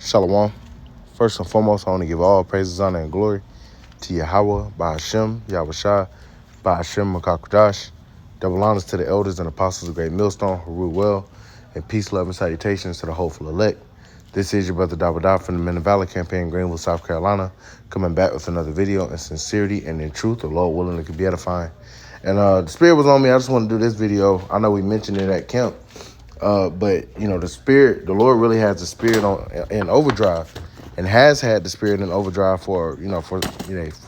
Shalom. First and foremost, I want to give all praises, honor, and glory to Yahweh, Ba'ashem, Yahushua, Ba'ashem, Makakudash. Double honors to the elders and apostles of Great Millstone, who rule well, and peace, love, and salutations to the hopeful elect. This is your brother Dabada from the Men of Valor campaign, Greenville, South Carolina, coming back with another video in sincerity and in truth, the Lord willing it could be edifying. And the Spirit was on me. I just want to do this video. I know we mentioned it at camp. But you know, the Lord really has the Spirit in overdrive, and has had the Spirit in overdrive for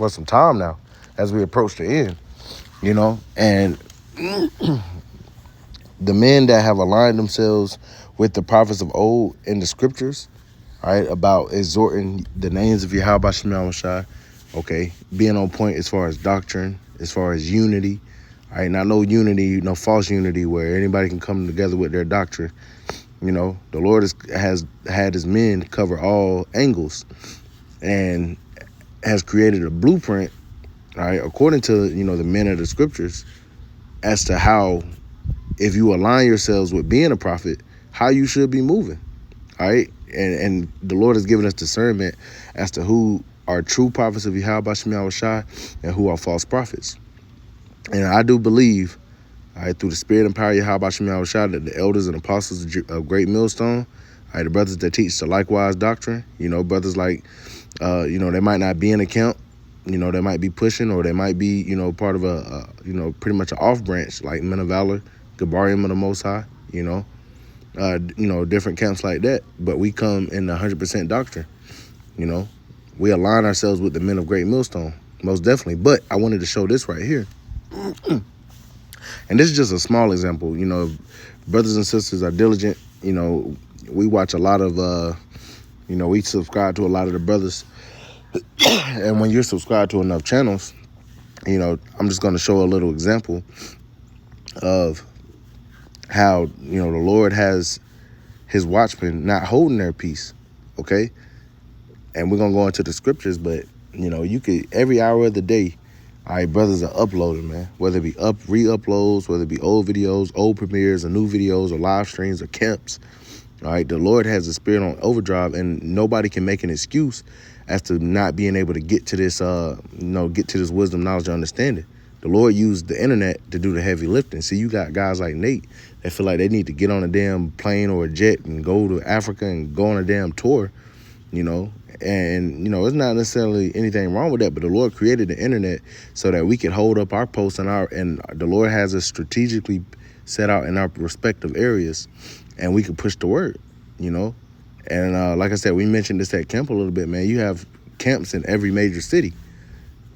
some time now, as we approach the end. You know, and the men that have aligned themselves with the prophets of old in the scriptures, right, about exhorting the names of Yahweh Shem Yahushua, okay, being on point as far as doctrine, as far as unity. All right, not no unity, no false unity where anybody can come together with their doctrine. You know, the Lord has had his men cover all angles and has created a blueprint, all right, according to, you know, the men of the scriptures, as to how, if you align yourselves with being a prophet, how you should be moving, all right? And the Lord has given us discernment as to who are true prophets of Yahweh Shem Yahushua and who are false prophets. And I do believe, all right, through the Spirit and power of Yahweh Shem Yahushua, that the elders and apostles of Great Millstone, all right, the brothers that teach the likewise doctrine, you know, brothers like, you know, they might not be in the camp, you know, they might be pushing, or they might be, you know, part of you know, pretty much an off branch, like Men of Valor, Gabarium of the Most High, you know, different camps like that. But we come in the 100% doctrine, you know. We align ourselves with the men of Great Millstone, most definitely. But I wanted to show this right here. And this is just a small example. You know, brothers and sisters are diligent. You know, we watch a lot of, you know, we subscribe to a lot of the brothers. And when you're subscribed to enough channels, you know, I'm just going to show a little example of how, you know, the Lord has his watchmen not holding their peace, okay? And we're going to go into the scriptures, but, you know, you could, every hour of the day, all right, brothers are uploading, man, whether it be re-uploads, whether it be old videos, old premieres, or new videos, or live streams, or camps. All right, the Lord has the Spirit on overdrive, and nobody can make an excuse as to not being able to get to this, you know, get to this wisdom, knowledge, and understanding. The Lord used the internet to do the heavy lifting. See, you got guys like Nate that feel like they need to get on a damn plane or a jet and go to Africa and go on a damn tour, you know. And, you know, it's not necessarily anything wrong with that, but the Lord created the internet so that we could hold up our posts and the Lord has us strategically set out in our respective areas, and we could push the word, you know. And like I said, we mentioned this at camp a little bit, man. You have camps in every major city,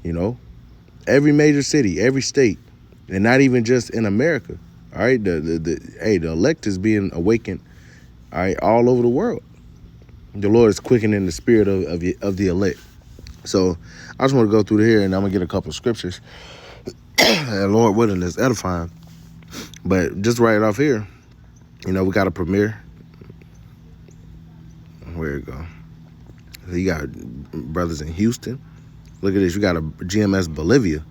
you know, every major city, every state, and not even just in America. All right, the elect is being awakened, all right, all over the world. The Lord is quickening the spirit of the elect. So I just want to go through here, and I'm gonna get a couple of scriptures. And Lord willing, is edifying. But just right off here, you know, we got a premiere. Where it go? So you got brothers in Houston. Look at this. You got a GMS Bolivia.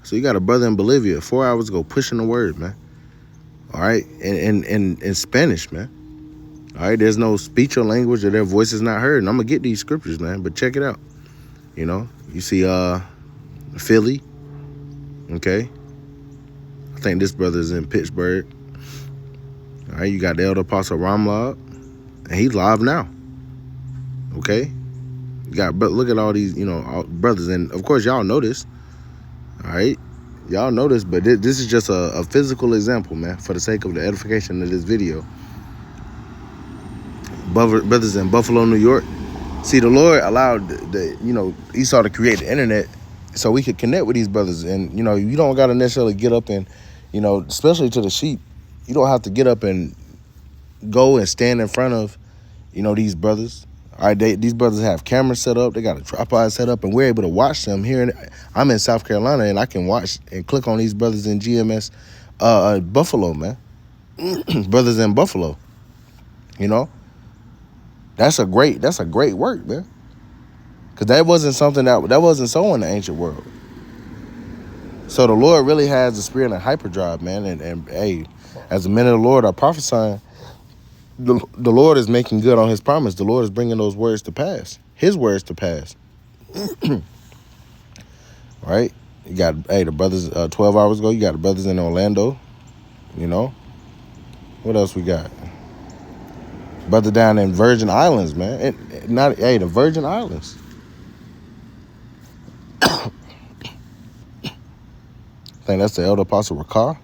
So you got a brother in Bolivia 4 hours ago pushing the word, man. All right, in Spanish, man. All right, there's no speech or language, or their voice is not heard. And I'm gonna get these scriptures, man. But check it out. You know, you see Philly. Okay. I think this brother's in Pittsburgh. All right, you got the Elder Apostle Ramlod, and he's live now. Okay. You got, but look at all these, you know, brothers, and of course y'all know this. All right, y'all know this, but this is just a physical example, man, for the sake of the edification of this video. Brothers in Buffalo, New York. See, the Lord allowed the you know, Esau to create the internet so we could connect with these brothers. And, you know, you don't got to necessarily get up and, you know, especially to the sheep, you don't have to get up and go and stand in front of, you know, these brothers. All right, these brothers have cameras set up. They got a tripod set up, and we're able to watch them here. I'm in South Carolina, and I can watch and click on these brothers in GMS Buffalo, man. Brothers in Buffalo, you know. That's a great work, man. Because that wasn't something that wasn't so in the ancient world. So the Lord really has the spirit of hyperdrive, man. And hey, as the men of the Lord are prophesying, The Lord is making good on his promise. The Lord is bringing those words to pass. His words to pass. Right? You got, hey, the brothers, 12 hours ago, you got the brothers in Orlando. You know? What else we got? Brother down in Virgin Islands, man. The Virgin Islands. I think that's the Elder Apostle Rakar.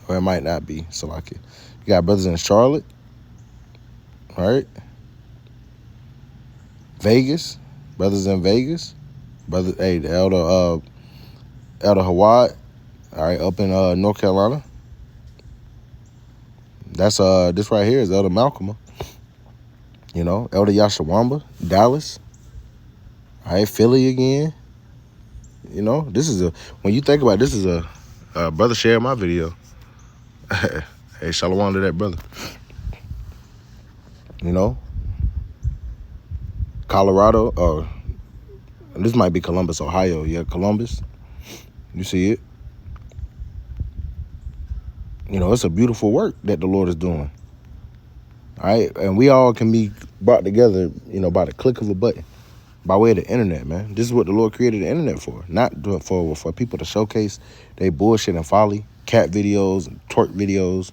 Or it might not be. So like it. You got brothers in Charlotte. Right? Vegas. Brothers in Vegas. The Elder Hawad. All right, up in North Carolina. That's this right here is Elder Malcolm. You know, Elder Yashawamba, Dallas. All right, Philly again. You know, when you think about it, this is a brother shared my video. Hey, shalom to that brother. You know, Colorado, or this might be Columbus, Ohio. Yeah, Columbus. You see it. You know, it's a beautiful work that the Lord is doing. All right, and we all can be brought together, you know, by the click of a button, by way of the internet, man. This is what the Lord created the internet for, not for people to showcase their bullshit and folly, cat videos and twerk videos.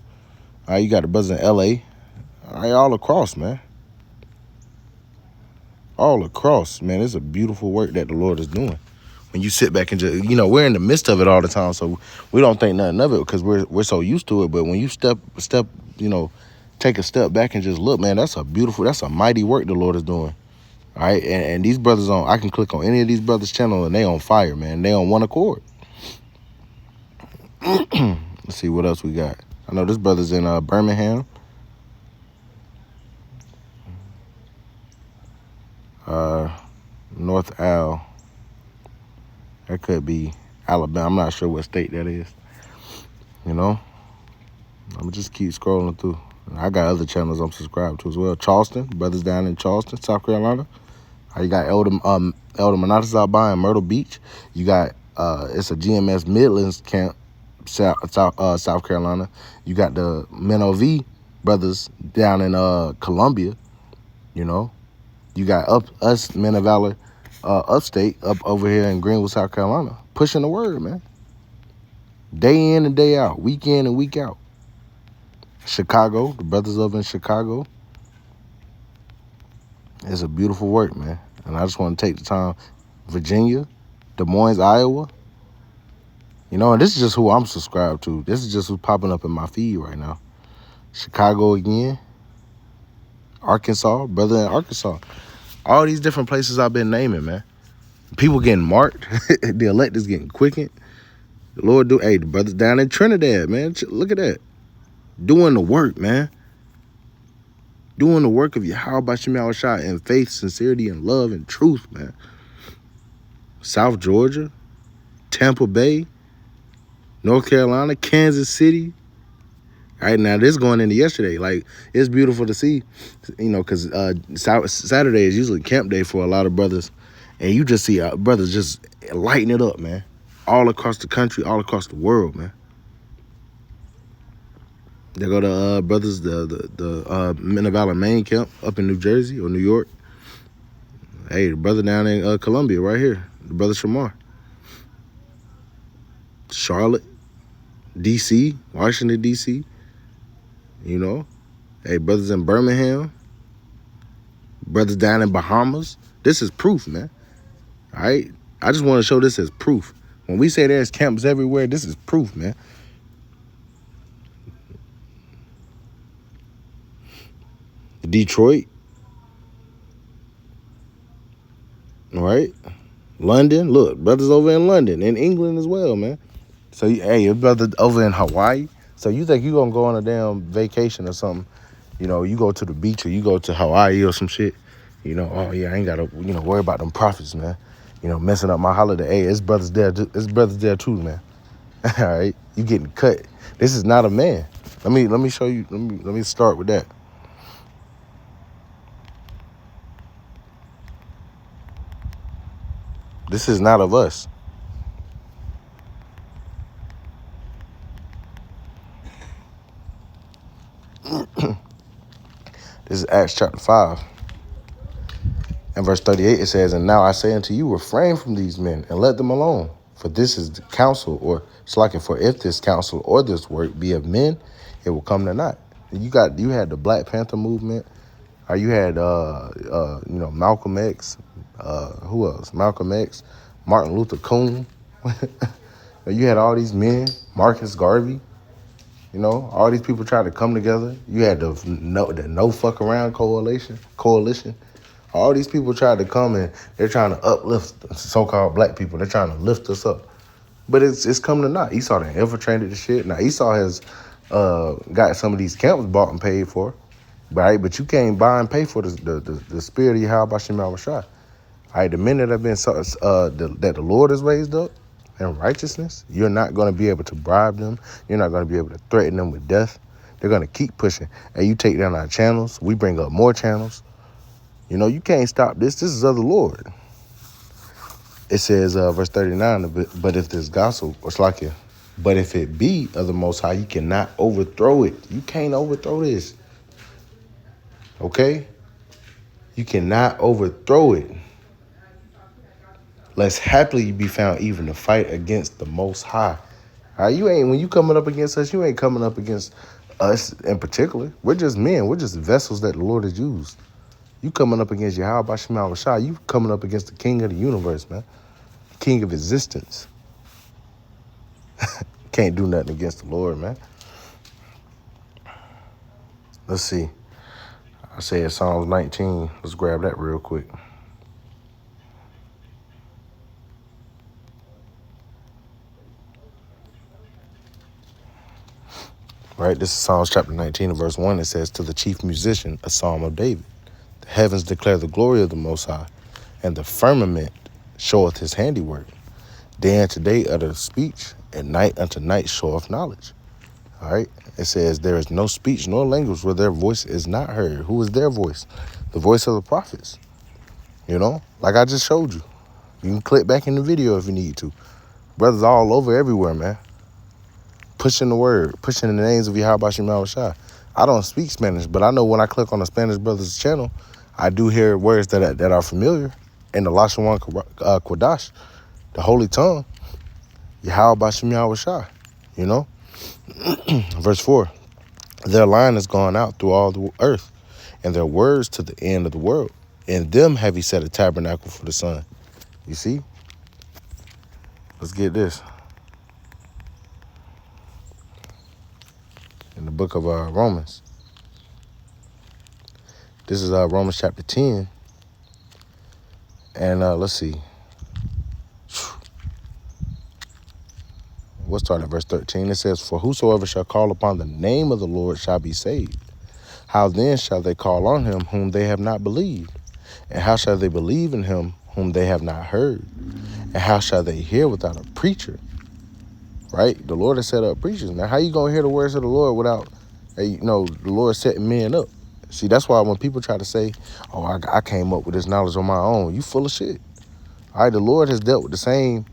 All right, you got the brothers in L.A., all right, all across, man. All across, man. It's a beautiful work that the Lord is doing. When you sit back and just, you know, we're in the midst of it all the time, so we don't think nothing of it because we're so used to it. But when you step, you know, take a step back and just look, man, that's a mighty work the Lord is doing. All right, and these brothers I can click on any of these brothers' channel and they on fire, man. They on one accord. Let's see what else we got. I know this brother's in Birmingham. North Al. That could be Alabama. I'm not sure what state that is. You know? I'm going to just keep scrolling through. I got other channels I'm subscribed to as well. Charleston. Brothers down in Charleston, South Carolina. You got Elder Manatazabah in Myrtle Beach. You got, it's a GMS Midlands camp, South Carolina. You got the Menov brothers down in Columbia, you know. You got us Men of Valor upstate, up over here in Greenwood, South Carolina, pushing the word, man. Day in and day out, week in and week out. Chicago, the brothers over in Chicago. It's a beautiful work, man. And I just want to take the time. Virginia, Des Moines, Iowa. You know, and this is just who I'm subscribed to. This is just who's popping up in my feed right now. Chicago again. Arkansas, brother in Arkansas. All these different places I've been naming, man. People getting marked. The elect is getting quickened. The Lord the brothers down in Trinidad, man. Look at that. Doing the work, man. Doing the work of Yahweh Shem Yahushua in faith, sincerity, and love and truth, man. South Georgia, Tampa Bay, North Carolina, Kansas City. All right, now this going into yesterday. Like, it's beautiful to see, you know, because Saturday is usually camp day for a lot of brothers. And you just see brothers just lighting it up, man. All across the country, all across the world, man. They go to brothers, the Men of Valor main camp up in New Jersey or New York. Hey, the brother down in Columbia right here, the brother Shamar. Charlotte, D.C., Washington, D.C., you know. Hey, brothers in Birmingham. Brothers down in Bahamas. This is proof, man. All right? I just want to show this as proof. When we say there's camps everywhere, this is proof, man. Detroit. All right? London. Look, brothers over in London. In England as well, man. So, hey, your brother over in Hawaii. So you think you going to go on a damn vacation or something. You know, you go to the beach or you go to Hawaii or some shit. You know, oh, yeah, I ain't got to, you know, worry about them prophets, man. You know, messing up my holiday. Hey, it's brothers there too, man. All right? You getting cut. This is not a man. Let me show you. Let me start with that. This is not of us. This is Acts chapter 5. And verse 38, it says, "And now I say unto you, refrain from these men, and let them alone. For this is the counsel, or slacking, for if this counsel or this work be of men, it will come to naught." You had the Black Panther movement, or you had Malcolm X, who else? Malcolm X, Martin Luther King. You had all these men, Marcus Garvey. All these people tried to come together. You had the no fuck around coalition. All these people tried to come, and they're trying to uplift so-called black people. They're trying to lift us up. But it's come to naught. Esau done infiltrated the shit. Now, Esau has got some of these camps bought and paid for, right? But you can't buy and pay for the spirit of Yahweh Shem Shai. All right, the men that have been that the Lord has raised up in righteousness, you're not going to be able to bribe them. You're not going to be able to threaten them with death. They're going to keep pushing. And you take down our channels. We bring up more channels. You can't stop this. This is of the Lord. It says, verse 39, but if this gospel, but if it be of the Most High, you cannot overthrow it. You can't overthrow this. Okay? You cannot overthrow it. Lest happily you be found even to fight against the Most High. All right, when you coming up against us, you ain't coming up against us in particular. We're just men. We're just vessels that the Lord has used. You coming up against Yahweh Shem Shai. You coming up against the King of the universe, man. King of existence. Can't do nothing against the Lord, man. Let's see. I say it's Psalms 19. Let's grab that real quick. Right, this is Psalms chapter 19 and verse 1. It says, "To the chief musician, a psalm of David. The heavens declare the glory of the Most High, and the firmament showeth his handiwork. Day unto day uttereth speech, and night unto night showeth knowledge." All right, it says, "There is no speech nor language where their voice is not heard." Who is their voice? The voice of the prophets. Like I just showed you. You can click back in the video if you need to. Brothers all over everywhere, man. Pushing the word, pushing the names of Yahweh Shem Shai. I don't speak Spanish, but I know when I click on the Spanish Brothers channel, I do hear words that are familiar in the Lashawan Kodash, the holy tongue, Yahweh Shem Shai. Verse 4, "Their line is gone out through all the earth, and their words to the end of the world. In them have he set a tabernacle for the sun." You see? Let's get this. In the book of Romans. This is Romans chapter 10. And let's see. We'll start at verse 13. It says, "For whosoever shall call upon the name of the Lord shall be saved. How then shall they call on him whom they have not believed? And how shall they believe in him whom they have not heard? And how shall they hear without a preacher?" Right? The Lord has set up preachers. Now, how you going to hear the words of the Lord without, the Lord setting men up? See, that's why when people try to say, "Oh, I came up with this knowledge on my own," you full of shit. All right, the Lord has dealt with the same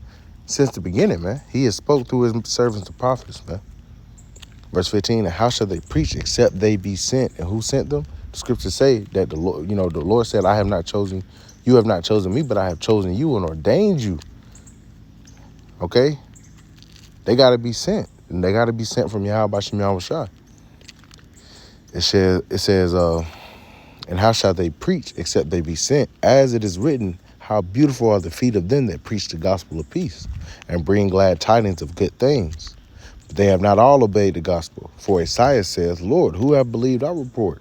since the beginning, man. He has spoke through his servants, the prophets, man. Verse 15, "And how shall they preach except they be sent?" And who sent them? The scriptures say that the Lord said, "I have not chosen, you have not chosen me, but I have chosen you and ordained you." Okay? They got to be sent. And they got to be sent from Yahweh Shem Shai. It says, "And how shall they preach except they be sent? As it is written, how beautiful are the feet of them that preach the gospel of peace and bring glad tidings of good things. But they have not all obeyed the gospel. For Isaiah says, Lord, who have believed our report?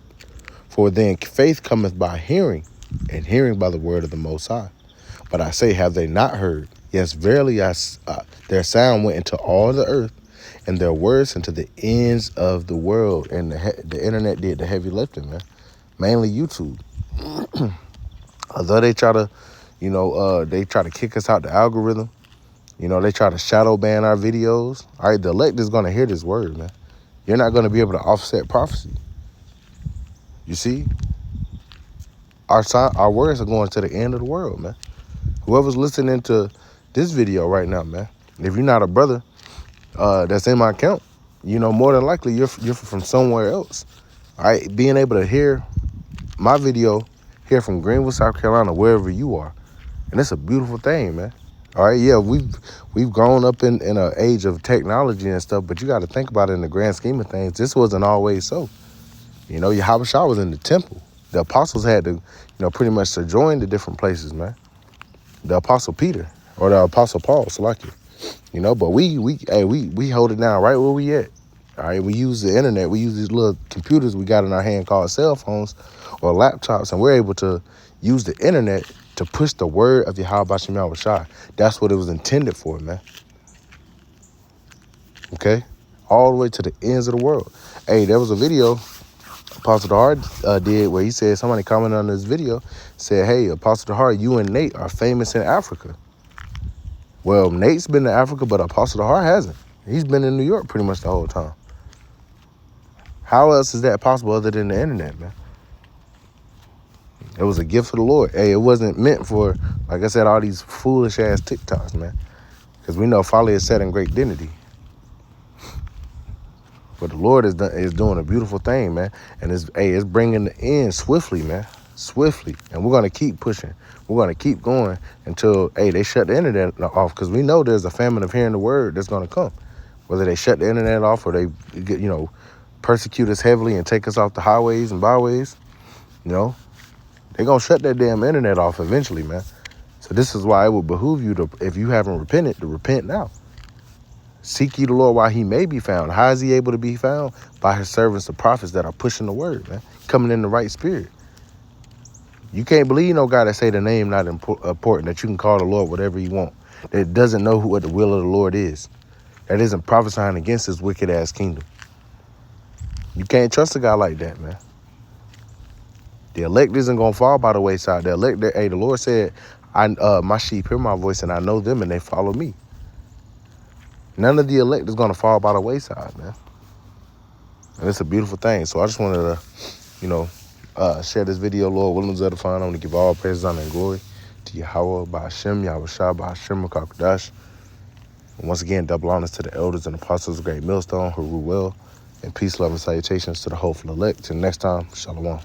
For then faith cometh by hearing, and hearing by the word of the Most High. But I say, have they not heard? Yes, verily, their sound went into all the earth, and their words into the ends of the world." And the internet did the heavy lifting, man. Mainly YouTube. Although they try to, they try to kick us out the algorithm. They try to shadow ban our videos. All right, the elect is going to hear this word, man. You're not going to be able to offset prophecy. You see? Our words are going to the end of the world, man. Whoever's listening to this video right now, man, if you're not a brother that's in my account, more than likely you're from somewhere else. All right, being able to hear my video here from Greenville, South Carolina, wherever you are. And it's a beautiful thing, man. All right, yeah, we've grown up in an age of technology and stuff, but you got to think about it in the grand scheme of things. This wasn't always so. You know, Yahweh Shah was in the temple. The apostles had to, pretty much to join the different places, man. The Apostle Peter or the Apostle Paul, Salakia. But we hold it down right where we at. All right, we use the internet. We use these little computers we got in our hand called cell phones or laptops, and we're able to use the internet to push the word of Yahweh B'Shem Yahweh Shai. That's what it was intended for, man. Okay? All the way to the ends of the world. Hey, there was a video Apostle DeHart did where he said, somebody commented on this video, said, hey, Apostle DeHart, you and Nate are famous in Africa. Well, Nate's been to Africa, but Apostle DeHart hasn't. He's been in New York pretty much the whole time. How else is that possible other than the internet, man? It was a gift of the Lord. Hey, it wasn't meant for, like I said, all these foolish ass TikToks, man. Because we know folly is set in great dignity. But the Lord is doing a beautiful thing, man. And it's bringing the end swiftly, man. Swiftly. And we're going to keep pushing. We're going to keep going until, they shut the internet off. Because we know there's a famine of hearing the word that's going to come. Whether they shut the internet off or they get, persecute us heavily and take us off the highways and byways, they're going to shut that damn internet off eventually, man. So this is why it would behoove you to, if you haven't repented, to repent now. Seek ye the Lord while he may be found. How is he able to be found? By his servants, the prophets that are pushing the word, man. Coming in the right spirit. You can't believe no guy that say the name not important, that you can call the Lord whatever you want, that doesn't know what the will of the Lord is, that isn't prophesying against his wicked ass kingdom. You can't trust a guy like that, man. The elect isn't going to fall by the wayside. The elect, the Lord said, my sheep hear my voice and I know them and they follow me. None of the elect is going to fall by the wayside, man. And it's a beautiful thing. So I just wanted to, share this video, Lord willing, to edify. I want to give all praise, honor, and glory to Yahweh, B'Shem, Yahweh Shah, B'Shem, Makakadash. And once again, double honors to the elders and apostles of Great Millstone, who rule well. And peace, love, and salutations to the hopeful elect. Till next time, Shalom.